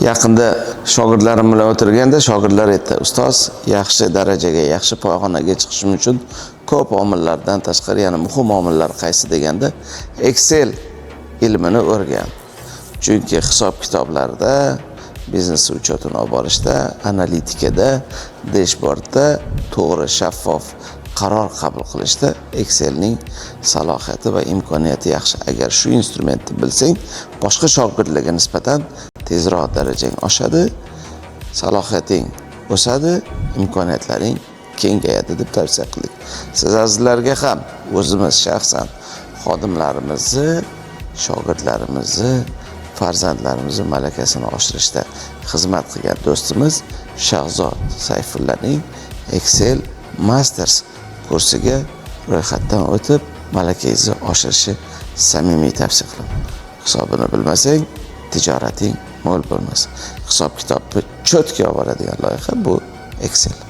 Yaqinda shogirdlarim bilan o'tirganda shogirdlar aytdi, ustoz, yaxshi darajaga, yaxshi pog'onaga chiqishim uchun ko'p omillardan tashqari yana muhim omillar qaysi deganda Excel ilmini o'rgan. Chunki hisob kitoblarda, biznes uchetini olib borishda, analitikada, dashbordda to'g'ri, shaffof qaror qabul qilishda Excelning salohiyati va imkoniyati yaxshi. Agar shu instrumentni bilsang, boshqa shogirdlarga nisbatan tezroq darajang oshadi, salohiyating o'sadi, imkoniyatlaring kengayadi deb tavsiya qildik. Siz azizlarga ham o'zimiz shaxsan xodimlarimizni, shogirdlarimizni, farzandlarimizni malakasini oshirishda xizmat qilgan do'stimiz Shahzod Sayfullaning Excel Masters kursiga ro'yxatdan o'tib, malakangizni oshirishi samimiy tavsiya qilaman. Hisobini bilmasang, tijorating mo'l bo'lmas. Hisob kitobni cho'tga olib boradigan loyiha bu Excel.